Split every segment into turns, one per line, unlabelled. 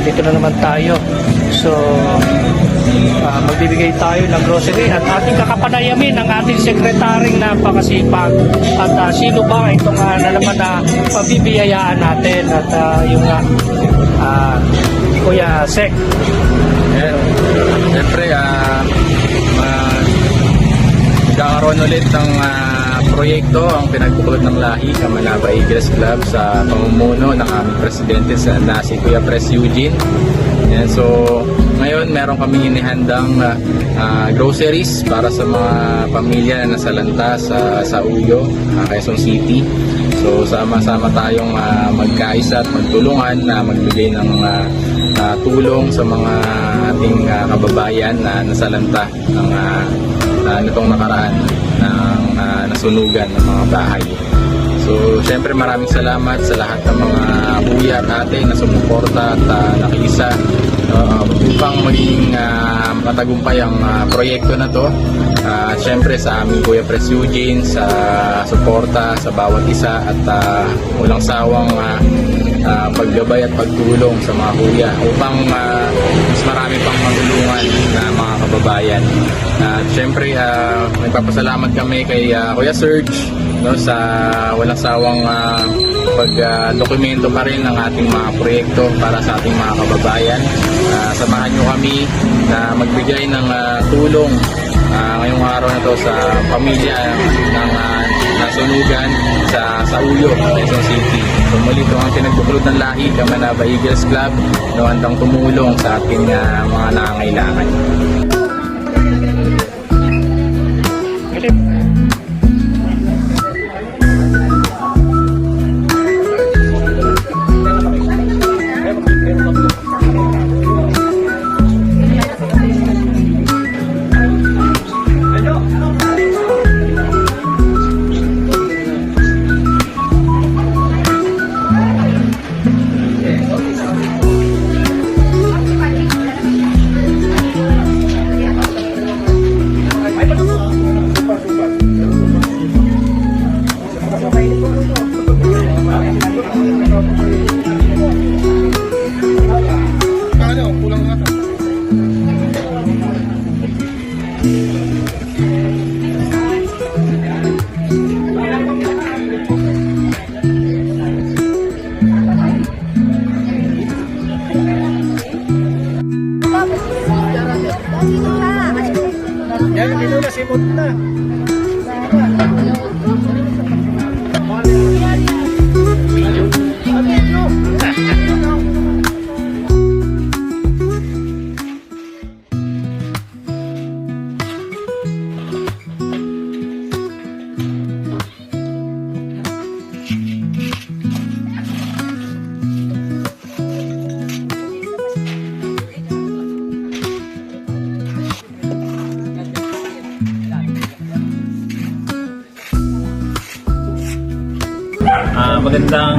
dito na naman tayo. So, magbibigay tayo ng grocery at ating kakapanayamin ang ating sekretaring napakasipag. At sino ba itong na naman na pabibiyayaan natin at yung Kuya Sek.
Siyempre, magkakaroon ulit ng proyekto ang pinagbuklod ng lahi Kamanaba Eagles Club sa pamumuno ng aming presidente na si Kuya Pres Eugene. And so ngayon meron kaming inihandang groceries para sa mga pamilya na nasalanta sa Uyo, Quezon City. So sama-sama tayong magkaisa at magtulungan na magbigay ng tulong sa mga ating kababayan na nasalanta ng nitong nakaraan ng nasunugan ng mga bahay. So, syempre maraming salamat sa lahat ng mga kuya at ate na sumuporta at nakiisa upang maging matagumpay ang proyekto na to. Syempre sa aming Kuya Pres Eugene, sa suporta sa bawat isa at walang sawang paggabay at pagtulong sa mga kuya upang mas marami pang matulungan na mga kababayan. At syempre nagpapasalamat kami kay Kuya Serge, no, sa walang sawang pagdokumento pa rin ng ating mga proyekto para sa ating mga kababayan. Samahan nyo kami na magbigay ng tulong ngayong araw na to sa pamilya ng nasunugan sa Uyo, Quezon City. So muli ito ang pinagbuklod ng lahi Kamanaba Eagles Club na handang tumulong sa ating mga nangangailangan.
Yan, dito na, simot na.
Magandang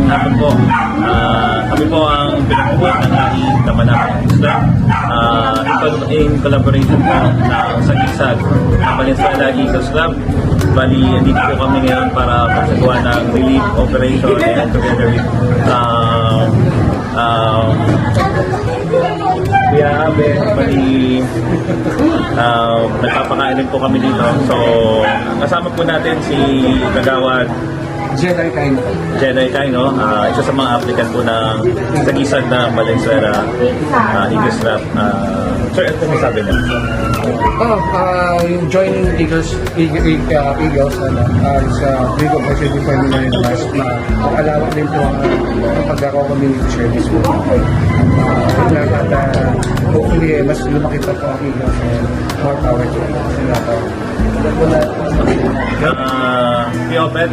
hapon po. Kami po ang pinagbubuhat ng lahi Kamanaba Eagles Club. Ito in collaboration po ng Sagisag ng Valenzuela Eagles Club. Bali, dito po kami ngayon para pagsagawa ng relief operation and together with Kuya Abe, bali nagpapakain din po kami dito. So, kasama po natin si Kagawad Jedi Kaino, isa sa mga applicant po ng Sagisag na Valenzuela Eagles Club. Sir, ano po sabi niya?
Yung join Eagles is a big opportunity for me na rin na makalawak din po ang pagkaka-community service po. Hopefully, mas lumaki pa po ang Eagles and more power to sila po.
Piopet?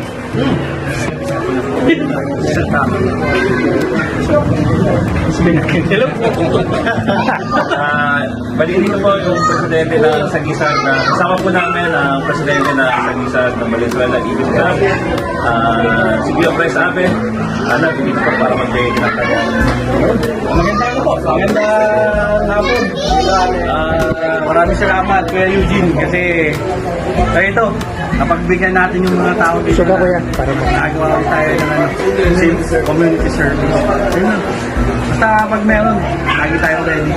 Hello po. Bali dito po yung presidente ng Sagisag na kasama po namin ang presidente ng Sagisag ng Valenzuela Eagles Club, si Kuya Pres Abe. Nandito po para mag-break ng kanya.
Magandang po. Magandang hapon. Maraming salamat Kuya Eugene kasi ito, napagbigyan natin yung mga tao dito.
Suga kuya, para mo.
Nagawa tayo ng community service. Ayun na. Basta pag meron, lagi tayo ready.